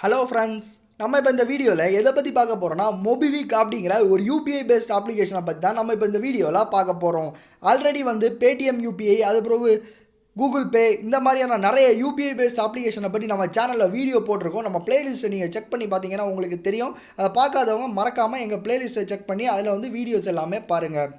Hello friends, நம்ம இப்போ இந்த வீடியோவில் எதை பற்றி பார்க்க போகிறோம்னா மொபிவிக் அப்படிங்கிற ஒரு யூபிஐ பேஸ்ட் அப்ளிகேஷனை பற்றி தான் நம்ம இப்போ இந்த வீடியோவில் பார்க்க போகிறோம். ஆல்ரெடி பேடிஎம் யூபிஐ, அது பிறகு கூகுள் பே, இந்த மாதிரியான நிறைய யூபிஐ பேஸ்ட் அப்ளிகேஷனை பற்றி நம்ம சேனலில் வீடியோ போட்டிருக்கோம். நம்ம பிளேலிஸ்ட்டை நீங்கள் செக் பண்ணி பார்த்தீங்கன்னா உங்களுக்கு தெரியும். அதை பார்க்காதவங்க மறக்காமல் எங்கள் பிளேலிஸ்ட்டை செக் பண்ணி அதில் வீடியோஸ் எல்லாமே பாருங்கள்.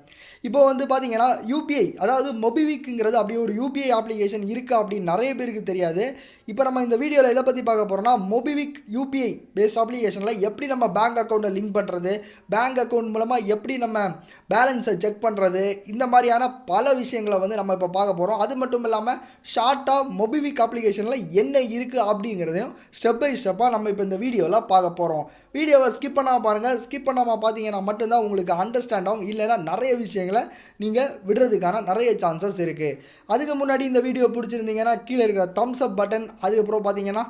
இப்போ பார்த்தீங்கன்னா யூபிஐ, அதாவது மொபிவிக்ங்கிறது அப்படியே ஒரு யூபிஐ அப்ளிகேஷன் இருக்குது அப்படின்னு நிறைய பேருக்கு தெரியாது. இப்போ நம்ம இந்த வீடியோவில் எதை பற்றி பார்க்க போகிறோம்னா மொபிவிக் யூபிஐ பேஸ்ட் அப்ளிகேஷனில் எப்படி நம்ம பேங்க் அக்கௌண்ட்டை லிங்க் பண்ணுறது, பேங்க் அக்கௌண்ட் மூலமாக எப்படி நம்ம பேலன்ஸை செக் பண்ணுறது, இந்த மாதிரியான பல விஷயங்களை நம்ம இப்போ பார்க்க போகிறோம். அது மட்டும் இல்லாமல் ஷார்ட்டாக மொபிவிக் அப்ளிகேஷனில் என்ன இருக்குது அப்படிங்கிறதையும் ஸ்டெப் பை ஸ்டெப்பாக நம்ம இப்போ இந்த வீடியோவில் பார்க்க போகிறோம். வீடியோவை ஸ்கிப் பண்ணாமல் பாருங்கள். ஸ்கிப் பண்ணாமல் பார்த்தீங்கன்னா மட்டும்தான் உங்களுக்கு அண்டர்ஸ்டாண்ட் ஆகும். இல்லைன்னா நிறைய விஷயங்களை நீங்கள் விடுறதுக்கான நிறைய சான்சஸ் இருக்குது. அதுக்கு முன்னாடி இந்த வீடியோ பிடிச்சிருந்தீங்கன்னா கீழே இருக்கிற தம்ஸ் அப் பட்டன், அதுக்கப்புறம் பார்த்தீங்கன்னா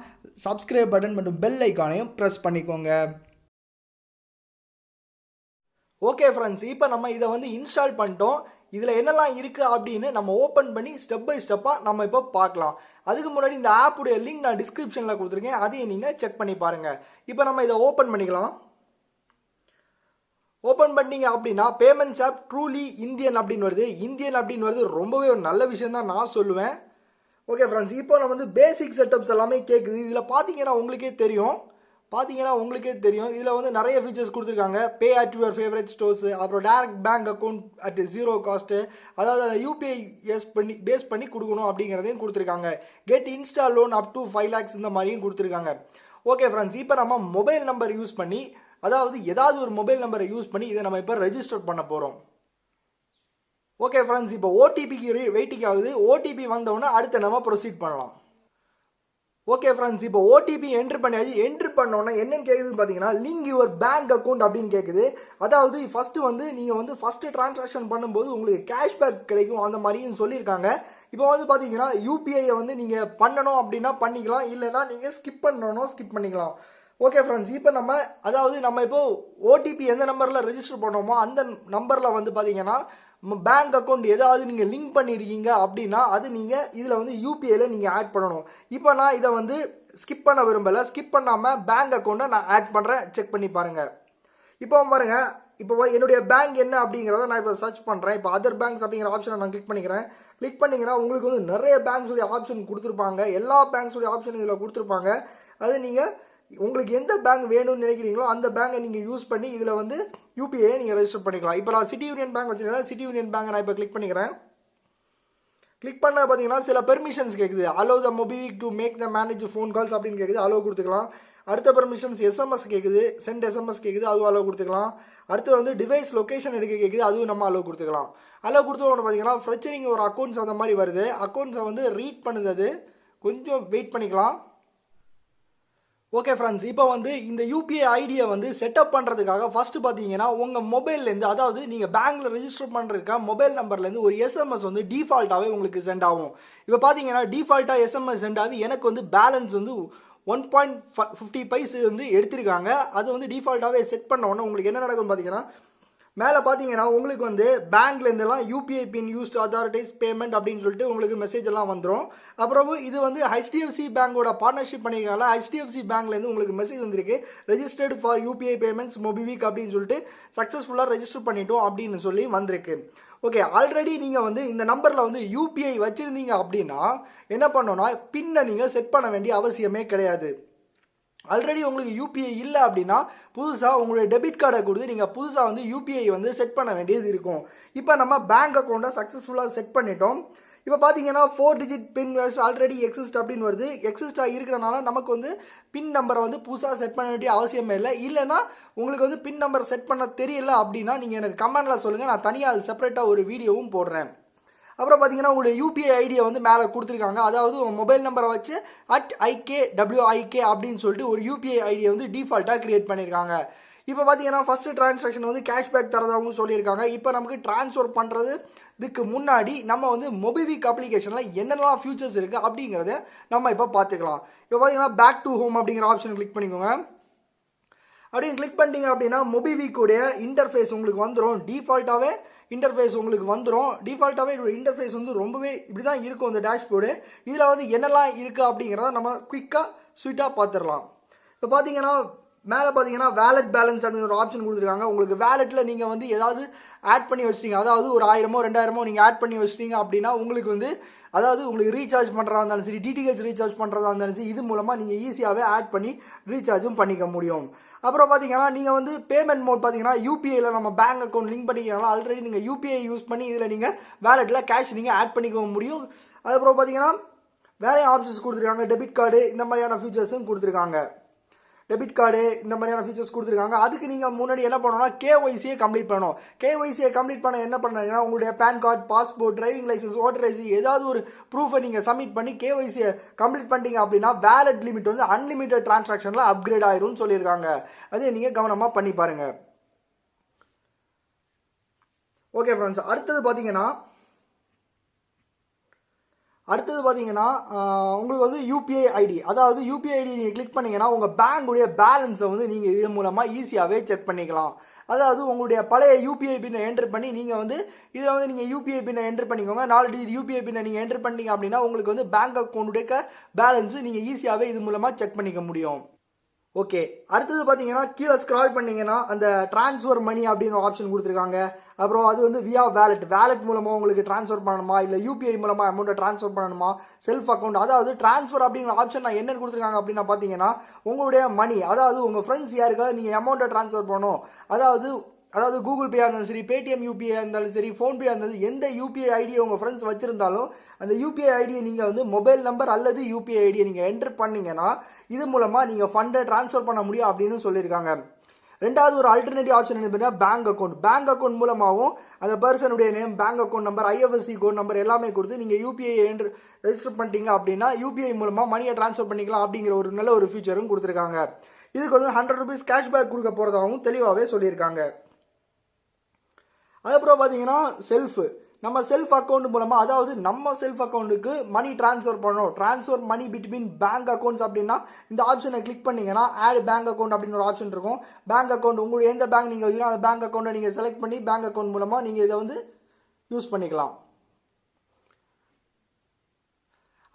சப்ஸ்கிரைப் பட்டன் மற்றும் பெல் ஐக்கானையும் ப்ரெஸ் பண்ணிக்கோங்க. ஓகே ஃப்ரெண்ட்ஸ், இப்போ நம்ம இதை இன்ஸ்டால் பண்ணிட்டோம். இதில் என்னெல்லாம் இருக்குது அப்படின்னு நம்ம ஓப்பன் பண்ணி ஸ்டெப் பை ஸ்டெப்பாக நம்ம இப்போ பார்க்கலாம். அதுக்கு முன்னாடி இந்த ஆப்புடைய லிங்க் நான் டிஸ்கிரிப்ஷனில் கொடுத்துருக்கேன், அதையும் நீங்கள் செக் பண்ணி பாருங்கள். இப்போ நம்ம இதை ஓப்பன் பண்ணிக்கலாம். ஓப்பன் பண்ணிங்க அப்படின்னா பேமெண்ட்ஸ் ஆப் ட்ரூலி இந்தியன் அப்படின்னு வருது. இந்தியன் அப்படின்னு வருது, ரொம்பவே ஒரு நல்ல விஷயம் தான் நான் சொல்லுவேன். ஓகே ஃப்ரெண்ட்ஸ், இப்போ நம்ம பேசிக் செட்டப்ஸ் எல்லாமே கேட்குது. இதில் பார்த்தீங்கன்னா உங்களுக்கே தெரியும். இதில் நிறைய ஃபீச்சர்ஸ் கொடுத்துருக்காங்க. பே அட் யுவர் ஃபேவரட் ஸ்டோர்ஸ், அப்புறம் direct bank account at 0 cost, அதாவது யூபிஐ பேஸ் பண்ணி கொடுக்கணும் அப்படிங்கிறதையும் கொடுத்துருக்காங்க. Get Insta loan up to 5 lakhs இந்த மாதிரியும் கொடுத்துருக்காங்க. ஓகே ஃப்ரெண்ட்ஸ், இப்போ நம்ம மொபைல் நம்பர் யூஸ் பண்ணி, அதாவது ஏதாவது ஒரு மொபைல் நம்பரை யூஸ் பண்ணி இதை நம்ம இப்போ ரெஜிஸ்டர் பண்ண போகிறோம். ஓகே ஃப்ரெண்ட்ஸ், இப்போ ஓடிபிக்கு வெயிட்டிங் ஆகுது. ஓடிபி வந்தோடனே அடுத்து நம்ம ப்ரொசீட் பண்ணலாம். ஓகே ஃப்ரெண்ட்ஸ், இப்போ ஓடிபி என்ட்ரு பண்ணியாச்சு. என்ட்ரு பண்ணோன்னா என்னன்னு கேட்குதுன்னு பார்த்தீங்கன்னா லிங்க் யுவர் பேங்க் அக்கௌண்ட் அப்படின்னு கேட்குது. அதாவது ஃபஸ்ட்டு நீங்கள் ஃபஸ்ட்டு டிரான்சாக்ஷன் பண்ணும்போது உங்களுக்கு கேஷ்பேக் கிடைக்கும் அந்த மாதிரியும் சொல்லியிருக்காங்க. இப்போ பார்த்தீங்கன்னா யூபிஐயை நீங்கள் பண்ணணும் அப்படின்னா பண்ணிக்கலாம், இல்லைன்னா நீங்கள் ஸ்கிப் பண்ணிக்கலாம். ஓகே ஃப்ரெண்ட்ஸ், இப்போ நம்ம இப்போ ஓடிபி எந்த நம்பரில் ரெஜிஸ்டர் பண்ணோமோ அந்த நம்பரில் பார்த்தீங்கன்னா பேங்க் அக்கௌண்ட் ஏதாவது நீங்கள் லிங்க் பண்ணியிருக்கீங்க அப்படின்னா அது நீங்கள் இதில் யூபிஐயில் நீங்கள் ஆட் பண்ணணும். இப்போ நான் இதை ஸ்கிப் பண்ண விரும்பலை. ஸ்கிப் பண்ணாமல் பேங்க் அக்கௌண்ட்டை நான் ஆட் பண்ணுறேன். செக் பண்ணி பாருங்கள். இப்போ பாருங்கள், இப்போ என்னுடைய பேங்க் என்ன அப்படிங்கிறத நான் இப்போ சர்ச் பண்ணுறேன். இப்போ அதர் பேங்க்ஸ் அப்படிங்கிற ஆப்ஷனை நான் கிளிக் பண்ணிக்கிறேன். கிளிக் பண்ணிங்கன்னா உங்களுக்கு நிறைய பேங்க்ஸுடைய ஆப்ஷன் கொடுத்துருப்பாங்க. எல்லா பேங்க்ஸுடைய ஆப்ஷன் இதில் கொடுத்துருப்பாங்க. அது நீங்கள் உங்களுக்கு எந்த பேங்க் வேணும்னு நினைக்கிறீங்களோ அந்த பேங்கை நீங்கள் யூஸ் பண்ணி இதில் யூபிஐ நீங்கள் ரெஜிஸ்டர் பண்ணிக்கலாம். இப்போ நான் சிட்டி யூனியன் பேங்க் வச்சுருக்கேன். சிட்டி யூனியன் பேங்கை நான் இப்போ கிளிக் பண்ணிக்கிறேன். கிளிக் பண்ண பார்த்தீங்கன்னா சில பெர்மிஷன்ஸ் கேட்குது. Allow the MobiKwik to make the manage phone calls அப்படின்னு கேட்குது, அலோவ் கொடுத்துக்கலாம். அடுத்த பெர்மிஷன்ஸ் எஸ்எம்எஸ் கேட்குது, சென்ட் எஸ்எம்எஸ் கேட்குது, அதுவும் அலோவ் கொடுத்துக்கலாம். அடுத்து டிவைஸ் லொக்கேஷன் எடுக்க கேட்குது, அதுவும் நம்ம அலோவ் கொடுத்துக்கலாம். அலோவ் கொடுத்தோன்னு பார்த்தீங்கன்னா ஃப்ரெச்சரிங் ஒரு அக்கௌண்ட்ஸ் அந்த மாதிரி வருது. அக்கௌண்ட்ஸை ரீட் பண்ணுது, அது கொஞ்சம் வெயிட் பண்ணிக்கலாம். ஓகே ஃப்ரெண்ட்ஸ், இப்போ இந்த யூபிஐ ஐடியை செட்டப் பண்ணுறதுக்காக ஃபஸ்ட்டு பார்த்தீங்கன்னா உங்கள் மொபைல்லேருந்து, அதாவது நீங்கள் பேங்க்கில் ரெஜிஸ்டர் பண்ணுறதுக்காக மொபைல் நம்பர்லேருந்து ஒரு எஸ்எம்எஸ் டிஃபால்ட்டாகவே உங்களுக்கு சென்ட் ஆகும். இப்போ பார்த்தீங்கன்னா டிஃபால்ட்டாக எஸ்எம்எஸ் சென்ட் ஆகி எனக்கு பேலன்ஸ் 1.50 பைஸ் எடுத்திருக்காங்க. அது டிஃபால்ட்டாகவே செட் பண்ண உடனே உங்களுக்கு என்ன நடக்கும்னு பார்த்தீங்கன்னா மேலே பார்த்தீங்கன்னா உங்களுக்கு பேங்க்லேருந்துலாம் யூபிஐ பின் யூஸ்ட் அத்தாரிட்டிஸ் பேமெண்ட் அப்படின்னு சொல்லிட்டு உங்களுக்கு மெசேஜ் எல்லாம் வந்துடும். அப்புறம் இது ஹெச்டிஎஃப்சி பேங்கோட பார்ட்னர்ஷிப் பண்ணியிருக்காங்க. ஹெச்டிஎஃப்சி பேங்க்லேருந்து உங்களுக்கு மெசேஜ் வந்திருக்கு, registered for UPI payments MobiKwik அப்படின்னு சொல்லிட்டு சக்ஸஸ்ஃபுல்லாக ரெஜிஸ்டர் பண்ணிட்டோம் அப்படின்னு சொல்லி வந்திருக்கு. ஓகே, ஆல்ரெடி நீங்கள் இந்த நம்பரில் யூபிஐ வச்சுருந்தீங்க அப்படின்னா என்ன பண்ணோன்னா பின்னை நீங்கள் செட் பண்ண வேண்டிய அவசியமே கிடையாது. ஆல்ரெடி உங்களுக்கு யூபிஐ இல்லை அப்படின்னா புதுசாக உங்களுடைய டெபிட் கார்டை கொடுத்து நீங்கள் புதுசாக யூபிஐ செட் பண்ண வேண்டியது இருக்கும். இப்போ நம்ம பேங்க் அக்கௌண்ட்டை சக்ஸஸ்ஃபுல்லாக செட் பண்ணிட்டோம். இப்போ பார்த்தீங்கன்னா 4 digit பின் ஆல்ரெடி எக்ஸிஸ்ட் அப்படின்னு வருது. எக்ஸிஸ்டாக இருக்கிறனால நமக்கு பின் நம்பரை புதுசாக செட் பண்ண வேண்டிய அவசியமே இல்லை. இல்லைன்னா உங்களுக்கு பின் நம்பர் செட் பண்ண தெரியல அப்படின்னா நீங்கள் எனக்கு கமெண்டில் சொல்லுங்கள், நான் தனியாக அது செப்பரேட்டாக ஒரு வீடியோவும் போடுறேன். அப்புறம் பார்த்தீங்கன்னா உங்களுடைய யூபிஐ ஐடியை மேலே கொடுத்துருக்காங்க. அதாவது உங்கள் மொபைல் நம்பரை வச்சு @IKWIK அப்படின்னு சொல்லிட்டு ஒரு யூபிஐ ஐடியை டிஃபால்ட்டாக கிரியேட் பண்ணியிருக்காங்க. இப்போ பார்த்தீங்கன்னா ஃபஸ்ட்டு டிரான்சாக்ஷன் கேஷ்பேக் தரதாகவும் சொல்லியிருக்காங்க. இப்போ நமக்கு ட்ரான்ஸ்ஃபர் பண்ணுறதுக்கு முன்னாடி நம்ம மொபிவிக் அப்ளிகேஷனில் என்னெல்லாம் ஃபியூச்சர்ஸ் இருக்குது அப்படிங்கிறத நம்ம இப்போ பார்த்துக்கலாம். இப்போ பார்த்தீங்கன்னா பேக் டு ஹோம் அப்படிங்கிற ஆப்ஷன் கிளிக் பண்ணிக்கோங்க. அப்படின்னு கிளிக் பண்ணிட்டீங்க அப்படின்னா மொபிவிக்குடைய இன்டர்ஃபேஸ் உங்களுக்கு வந்துடும். டிஃபால்ட்டாகவே இன்டர்ஃபேஸ் உங்களுக்கு வந்துடும். டிஃபால்ட்டாகவே இன்டர்ஃபேஸ் ரொம்பவே இப்படி தான் இருக்கும் இந்த டேஷ்போர்டு. இதில் என்னெல்லாம் இருக்குது அப்படிங்கிறத நம்ம குயிக்காக ஸ்வீட்டாக பார்த்துடலாம். இப்போ பார்த்தீங்கன்னா மேலே பார்த்தீங்கன்னா வேலட் பேலன்ஸ் அப்படின்னு ஒரு ஆப்ஷன் கொடுத்துருக்காங்க. உங்களுக்கு வேலெட்டில் நீங்கள் வந்து ஏதாவது ஆட் பண்ணி வச்சிட்டீங்க, அதாவது ஒரு 1000மோ 2000மோ நீங்கள் ஆட் பண்ணி வச்சிட்டீங்க அப்படின்னா உங்களுக்கு வந்து அதாவது உங்களுக்கு ரீசார்ஜ் பண்ணுறதா இருந்தாலும் சரி, டிடிஹெச் ரீசார்ஜ் பண்ணுறதா இருந்தாலும் சரி, இது மூலமாக நீங்கள் ஈஸியாகவே ஆட் பண்ணி ரீசார்ஜும் பண்ணிக்க முடியும். அப்புறம் பார்த்தீங்கன்னா நீங்கள் வந்து பேமெண்ட் மோட் பார்த்தீங்கன்னா யூபிஐயில் நம்ம பேங்க் அக்கௌண்ட் லிங்க் பண்ணிக்கலாம். ஆல்ரெடி நீங்கள் யூபிஐ யூஸ் பண்ணி இதில் நீங்கள் வேலெட்டில் கேஷ் நீங்கள் ஆட் பண்ணிக்க முடியும். அதுக்கப்புறம் பார்த்தீங்கன்னா வேற ஆப்ஷன்ஸ் கொடுத்துருக்காங்க. டெபிட் கார்டு இந்த மாதிரியான ஃபீச்சர்ஸும் கொடுத்துருக்காங்க. டெபிட் கார்டு இந்த மாதிரியான ஃபீச்சர்ஸ் கொடுத்துருக்காங்க. அதுக்கு நீங்கள் முன்னாடி என்ன பண்ணணும்னா கேஒய்சியை கம்ப்ளீட் பண்ணணும். கேஒய்சியை கம்ப்ளீட் பண்ண என்ன பண்ணுறீங்கன்னா உங்களுடைய PAN card, passport, driving licence, voter IC ஏதாவது ஒரு ப்ரூஃபை நீங்கள் சப்மிட் பண்ணி கேஒய்சியை கம்ப்ளீட் பண்ணிட்டீங்க அப்படின்னா வேலட் லிமிட் வந்து அன்லிமிட்டட் டிரான்சாக்ஷனில் அப்கிரேட் ஆயிரும்னு சொல்லியிருக்காங்க. அதே நீங்கள் கவனமாக பண்ணி பாருங்கள். ஓகே ஃப்ரெண்ட்ஸ், அடுத்தது பார்த்தீங்கன்னா உங்களுக்கு வந்து யூபிஐ ஐடி, அதாவது யூபிஐ ஐடி நீங்கள் கிளிக் பண்ணீங்கன்னா உங்கள் பேங்குடைய பேலன்ஸை வந்து நீங்கள் இது மூலமாக ஈஸியாகவே செக் பண்ணிக்கலாம். அதாவது உங்களுடைய பழைய யூபிஐ பின்னை என்டர் பண்ணி நீங்கள் வந்து இதில் வந்து நீங்கள் யூபிஐ பின்னை என்டர் பண்ணிக்கோங்க. 4 டிஜிட் யூபிஐ பின்னை நீங்கள் என்டர் பண்ணிங்க அப்படின்னா உங்களுக்கு வந்து பேங்க் அக்கௌண்ட்டுடைய பேலன்ஸு நீங்கள் ஈஸியாகவே இது மூலமாக செக் பண்ணிக்க முடியும். ஓகே, அடுத்தது பார்த்தீங்கன்னா கீழே ஸ்க்ரால் பண்ணீங்கன்னா அந்த டிரான்ஸ்ஃபர் மணி அப்படின்னு ஒரு ஆப்ஷன் கொடுத்துருக்காங்க. அப்புறம் அது வந்து வியா வேலட் மூலமாக உங்களுக்கு ட்ரான்ஸ்ஃபர் பண்ணணுமா, இல்லை யூபிஐ மூலமாக அமௌண்ட்டை ட்ரான்ஸ்ஃபர் பண்ணணுமா, செல்ஃப் அக்கௌண்ட், அதாவது ட்ரான்ஸ்ஃபர் அப்படிங்கிற ஆப்ஷன் நான் என்ன கொடுத்துருக்காங்க அப்படின்னா பார்த்தீங்கன்னா உங்களுடைய மணி, அதாவது உங்கள் ஃப்ரெண்ட்ஸ் யாருக்காவது நீங்கள் அமௌண்ட்டை ட்ரான்ஸ்ஃபர் பண்ணணும், அதாவது கூகுள் பேயாக இருந்தாலும் சரி, பேடிஎம் யூபிஐ இருந்தாலும் சரி, ஃபோன்பே இருந்தாலும் எந்த யூபிஐ ஐடியை உங்கள் ஃப்ரெண்ட்ஸ் வச்சிருந்தாலும் அந்த யூபிஐ ஐடியை நீங்கள் வந்து மொபைல் நம்பர் அல்லது யூபிஐ ஐடியை நீங்கள் என்டர் பண்ணீங்கன்னா இது மூலமாக நீங்கள் ஃபண்டை ட்ரான்ஸ்ஃபர் பண்ண முடியும் அப்படின்னு சொல்லியிருக்காங்க. ரெண்டாவது ஒரு ஆல்டர்னேட்டிவ் ஆப்ஷன் என்ன பார்த்தீங்கன்னா பேங்க் அக்கௌண்ட் மூலமாகவும் அந்த பர்சனுடைய name, bank account number, IFSC code number எல்லாமே கொடுத்து நீங்கள் யூபிஐ ரெஜிஸ்டர் பண்ணிட்டீங்க அப்படின்னா யூபிஐ மூலமாக மணியை ட்ரான்ஸ்ஃபர் பண்ணிக்கலாம் அப்படிங்கிற ஒரு நல்ல ஒரு ஃபீச்சரும் கொடுத்துருக்காங்க. இதுக்கு வந்து 100 rupees கேஷ்பேக் கொடுக்க போகிறதாகவும் தெளிவாகவே சொல்லியிருக்காங்க. அதுக்கப்புறம் பார்த்தீங்கன்னா நம்ம செல்ஃப் அக்கௌண்ட் மூலமாக, அதாவது நம்ம செல்ஃப் அக்கௌண்ட்டுக்கு மணி ட்ரான்ஸ்ஃபர் பண்ணணும், ட்ரான்ஸ்ஃபர் மணி பிட்வீன் பேங்க் அக்கௌண்ட்ஸ் அப்படின்னா இந்த ஆப்ஷனை கிளிக் பண்ணிங்கன்னா ஆட் பேங்க் அக்கௌண்ட் அப்படின்னு ஒரு ஆப்ஷன் இருக்கும். பேங்க் அக்கௌண்ட் உங்களுக்கு எந்த பேங்க் நீங்கள் வச்சுக்கணும் அந்த பேங்க் அக்கௌண்ட்டை நீங்கள் செலக்ட் பண்ணி பேங்க் அக்கௌண்ட் மூலமாக நீங்கள் இதை வந்து யூஸ் பண்ணிக்கலாம்.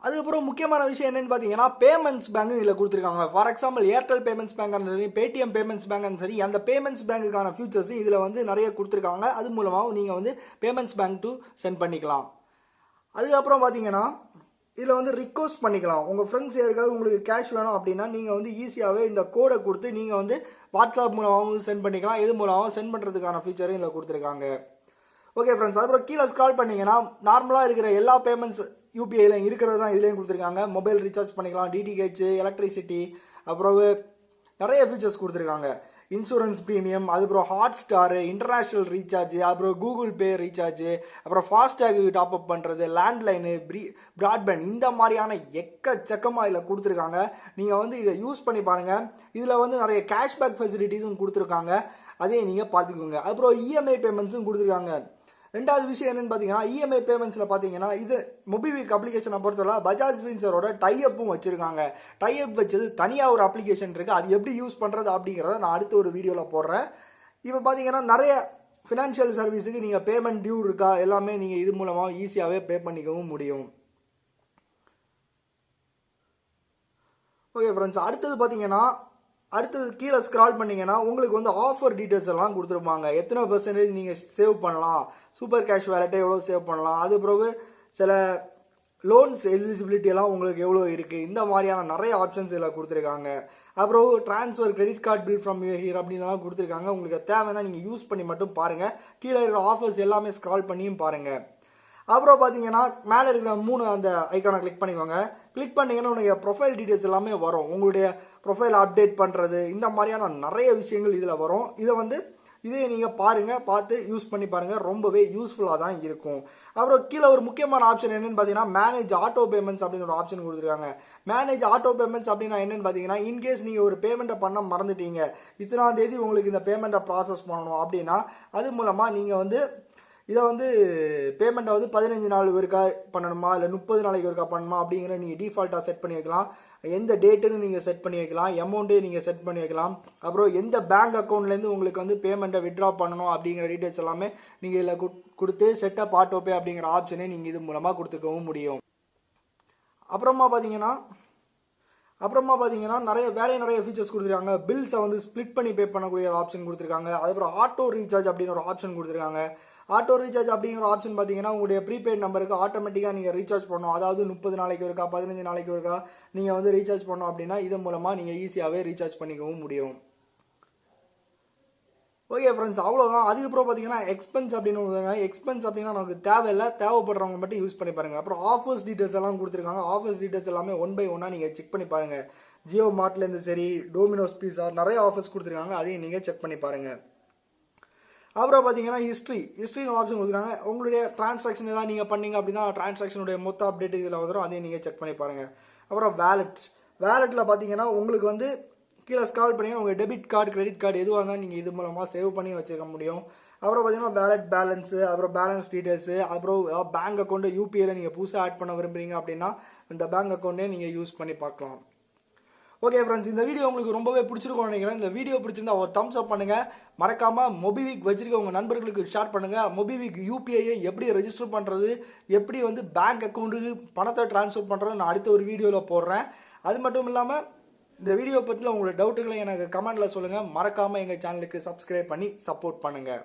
அதுக்கப்புறம் முக்கியமான விஷயம் என்னன்னு பார்த்தீங்கன்னா பேமெண்ட்ஸ் பேங்க் இதில் கொடுத்துருக்காங்க. ஃபார் எக்ஸாம்பிள் ஏர்டெல் பேமெண்ட்ஸ் பேங்காக இருந்தாலும் சரி, பேடிஎம் பேமெண்ட்ஸ் பேங்காக சரி, அந்த பேமெண்ட்ஸ் பேங்குக்கான ஃபியூச்சர்ஸும் இதில் வந்து நிறைய கொடுத்துருக்காங்க. அது மூலமாக நீங்கள் வந்து பேமெண்ட்ஸ் பேங்க் டு சென்ட் பண்ணிக்கலாம். அதுக்கப்புறம் பார்த்தீங்கன்னா இதில் வந்து ரிக்வஸ்ட் பண்ணிக்கலாம். உங்கள் ஃப்ரெண்ட்ஸ் யாருக்காவது உங்களுக்கு கேஷ் வேணும் அப்படின்னா நீங்கள் வந்து ஈஸியாகவே இந்த கோடை கொடுத்து நீங்கள் வந்து வாட்ஸ்அப் மூலமாகவும் சென்ட் பண்ணிக்கலாம். இது மூலமாக சென்ட் பண்ணுறதுக்கான ஃபீச்சரும் இதில் கொடுத்துருக்காங்க. ஓகே ஃப்ரெண்ட்ஸ், அதுக்கப்புறம் கீழே ஸ்க்ரால் பண்ணிங்கன்னா நார்மலாக இருக்கிற எல்லா பேமெண்ட்ஸ் யூபிஐல இருக்கிறது தான் இதுலேயும் கொடுத்துருக்காங்க. மொபைல் ரீசார்ஜ் பண்ணிக்கலாம், டிடிஹெச், எலக்ட்ரிசிட்டி, அப்புறம் நிறைய ஃபீச்சர்ஸ் கொடுத்துருக்காங்க. இன்சூரன்ஸ் ப்ரீமியம், அதுக்கப்புறம் ஹாட் ஸ்டாரு, இன்டர்நேஷ்னல் ரீசார்ஜ், அப்புறம் கூகுள் பே ரீசார்ஜ், அப்புறம் ஃபாஸ்டேக் டாப் அப் பண்ணுறது, லேண்ட்லைனு, ப்ராட்பேண்ட், இந்த மாதிரியான எக்கச்சக்கமாக இதில் கொடுத்துருக்காங்க. நீங்கள் வந்து இதை யூஸ் பண்ணி பாருங்கள். இதில் வந்து நிறைய கேஷ்பேக் ஃபெசிலிட்டிஸும் கொடுத்துருக்காங்க, அதையும் நீங்கள் பார்த்துக்கோங்க. அப்புறம் இஎம்ஐ பேமெண்ட்ஸும் கொடுத்துருக்காங்க. ரெண்டாவது விஷயம் என்னன்னு பார்த்தீங்கன்னா இஎம்ஐ பேமெண்ட்ஸில் பார்த்தீங்கன்னா இது மொபிவிக் அப்ளிகேஷனை பொறுத்தவரை பஜாஜ் ஃபின்சரோட டைஅப்பும் வச்சுருக்காங்க. டைஅப் வச்சது தனியாக ஒரு அப்ளிகேஷன் இருக்குது. அது எப்படி யூஸ் பண்ணுறது அப்படிங்கிறத நான் அடுத்த ஒரு வீடியோவில் போடுறேன். இப்போ பார்த்தீங்கன்னா நிறைய ஃபினான்ஷியல் சர்வீஸுக்கு நீங்கள் பேமெண்ட் டியூ இருக்கா எல்லாமே நீங்கள் இது மூலமாக ஈஸியாகவே பே பண்ணிக்கவும் முடியும். ஓகே ஃப்ரெண்ட்ஸ், அடுத்தது கீழே ஸ்க்ரால் பண்ணிங்கன்னா உங்களுக்கு வந்து ஆஃபர் டீட்டெயில்ஸ் எல்லாம் கொடுத்துருப்பாங்க. எத்தனை % நீங்கள் சேவ் பண்ணலாம், சூப்பர் கேஷ் வேலெட்டை எவ்வளோ சேவ் பண்ணலாம், அது பிறகு சில லோன்ஸ் எலிஜிபிலிட்டி எல்லாம் உங்களுக்கு எவ்வளோ இருக்குது, இந்த மாதிரியான நிறைய ஆப்ஷன்ஸ் இதில் கொடுத்துருக்காங்க. அப்புறம் transfer credit card bill from your here அப்படின்லாம் கொடுத்துருக்காங்க. உங்களுக்கு தேவைன்னா நீங்கள் யூஸ் பண்ணி மட்டும் பாருங்கள். கீழே இருக்கிற ஆஃபர்ஸ் எல்லாமே ஸ்க்ரால் பண்ணியும் பாருங்கள். அப்புறம் பார்த்தீங்கன்னா மேலே இருக்கிற 3 அந்த ஐக்கானை கிளிக் பண்ணிக்கோங்க. கிளிக் பண்ணிங்கன்னா உங்களுடைய ப்ரொஃபைல் டீட்டெயில்ஸ் எல்லாமே வரும். உங்களுடைய ப்ரொஃபைல் அப்டேட் பண்ணுறது, இந்த மாதிரியான நிறைய விஷயங்கள் இதில் வரும். இதை நீங்கள் பார்த்து யூஸ் பண்ணி பாருங்கள். ரொம்பவே யூஸ்ஃபுல்லாக தான் இருக்கும். அப்புறம் கீழே ஒரு முக்கியமான ஆப்ஷன் என்னென்னு பார்த்தீங்கன்னா மேனேஜ் ஆட்டோ பேமெண்ட்ஸ் அப்படின்னு ஒரு ஆப்ஷன் கொடுத்துருக்காங்க. மேனேஜ் ஆட்டோ பேமெண்ட்ஸ் அப்படின்னா என்னென்னு பார்த்தீங்கன்னா இன்கேஸ் நீங்கள் ஒரு பேமெண்ட்டை பண்ண மறந்துட்டீங்க, இத்தனாம் தேதி உங்களுக்கு இந்த பேமெண்ட்டை ப்ராசஸ் பண்ணணும் அப்படின்னா அது மூலமாக நீங்கள் வந்து இதை வந்து பேமெண்ட்டை வந்து 15 நாள் ஒருக்கா பண்ணணுமா இல்லை 30 நாளைக்கு ஒருக்கா பண்ணணுமா அப்படிங்கிற நீங்கள் டிஃபால்ட்டாக செட் பண்ணி வைக்கலாம். எந்த டேட்டுன்னு நீங்கள் செட் பண்ணி வைக்கலாம், அமௌண்ட்டே நீங்கள் செட் பண்ணி வைக்கலாம். அப்புறம் எந்த பேங்க் அக்கௌண்ட்லேருந்து உங்களுக்கு வந்து பேமெண்ட்டை வித்ட்ரா பண்ணணும் அப்படிங்கிற டீட்டெயில்ஸ் எல்லாமே நீங்கள் இதில் கொடுத்து செட்டப் ஆட்டோ பே அப்படிங்கிற ஆப்ஷனே நீங்கள் இது மூலமாக கொடுத்துக்கவும் முடியும். அப்புறமா பார்த்தீங்கன்னா அப்புறமா பார்த்தீங்கன்னா நிறைய ஃபீச்சர்ஸ் கொடுத்துருக்காங்க. பில்ஸை வந்து ஸ்ப்ளிட் பண்ணி பே பண்ணக்கூடிய ஒரு ஆப்ஷன் கொடுத்துருக்காங்க. அதுக்கப்புறம் ஆட்டோ ரீசார்ஜ் அப்படின்னு ஒரு ஆப்ஷன் கொடுத்துருக்காங்க. ஆட்டோ ரீசார்ஜ் அப்படிங்கிற ஆப்ஷன் பார்த்தீங்கன்னா உங்களுடைய ப்ரீபெய்ட் நம்பருக்கு ஆட்டோமேட்டிக்காக நீங்கள் ரீசார்ஜ் பண்ணணும். அதாவது 30 நாளைக்கு ஒருக்கா 15 நாளைக்கு ஒருக்கா நீங்கள் வந்து ரீசார்ஜ் பண்ணோம் அப்படின்னா இதன் மூலமாக நீங்கள் ஈஸியாகவே ரீசார்ஜ் பண்ணிக்கவும் முடியும். ஓகே ஃப்ரெண்ட்ஸ், அவ்வளோதான். அதுக்கப்புறம் பார்த்தீங்கன்னா எக்ஸ்பென்ஸ் அப்படின்னு எக்ஸ்பென்ஸ் அப்படின்னா நமக்கு தேவையில்லை, தேவைப்படுறவங்க மட்டும் யூஸ் பண்ணி பாருங்கள். அப்புறம் ஆஃபர்ஸ் டீட்டெயில்ஸ் எல்லாம் கொடுத்துருக்காங்க. ஆஃபர்ஸ் டீட்டெயில்ஸ் எல்லாமே 1 by 1 நீங்கள் செக் பண்ணி பாருங்கள். ஜியோ மார்ட்லேருந்து சரி, டோமினோஸ் பீஸா நிறைய ஆஃபர்ஸ் கொடுத்துருக்காங்க. அதையும் நீங்கள் செக் பண்ணி பாருங்கள். அப்புறம் பார்த்தீங்கன்னா ஹிஸ்ட்ரின்னு ஆப்ஷன் கொடுத்துருக்காங்க. உங்களுடைய டிரான்சாக்ஷன் ஏதாவது நீங்கள் பண்ணீங்க அப்படின்னா டிரான்சாக்ஷனுடைய மொத்த அப்டேட் இதில் வந்துடும். அதையும் நீங்கள் செக் பண்ணி பாருங்கள். அப்புறம் வேலெட்டில் பார்த்தீங்கன்னா உங்களுக்கு வந்து கீழே ஸ்க்ரால் பண்ணி உங்கள் டெபிட் கார்டு, கிரெடிட் கார்டு எதுவாக இருந்தாலும் நீங்கள் இது மூலமாக சேவ் பண்ணி வச்சுக்க முடியும். அப்புறம் பார்த்தீங்கன்னா வேலெட் பேலன்ஸு, அப்புறம் பேலன்ஸ் டீட்டெயில்ஸு, அப்புறம் பேங்க் அக்கௌண்ட்டு யூபிஐயில் நீங்கள் புதுசாக ஆட் பண்ண விரும்புறீங்க அப்படின்னா இந்த பேங்க் அக்கௌண்ட்டே நீங்கள் யூஸ் பண்ணி பார்க்கலாம். ஓகே ஃப்ரெண்ட்ஸ், இந்த வீடியோ உங்களுக்கு ரொம்பவே பிடிச்சிருக்கும்னு நினைக்கிறேன். இந்த வீடியோ பிடிச்சிருந்தா ஒரு தம்ஸ் அப் பண்ணுங்கள். மறக்காமல் மொபிவிக் வச்சிருக்க உங்கள் நண்பர்களுக்கு ஷேர் பண்ணுங்கள். மொபிவிக் யூபிஐயை எப்படி ரெஜிஸ்டர் பண்ணுறது, எப்படி வந்து பேங்க் அக்கௌண்ட்டுக்கு பணத்தை ட்ரான்ஸ்ஃபர் பண்ணுறது நான் அடுத்த ஒரு வீடியோவில் போடுறேன். அது மட்டும் இல்லாமல் இந்த வீடியோ பற்றில உங்களோட டவுட்டுகளை எனக்கு கமெண்ட்டில் சொல்லுங்கள். மறக்காமல் எங்கள் சேனலுக்கு சப்ஸ்கிரைப் பண்ணி சப்போர்ட் பண்ணுங்கள்.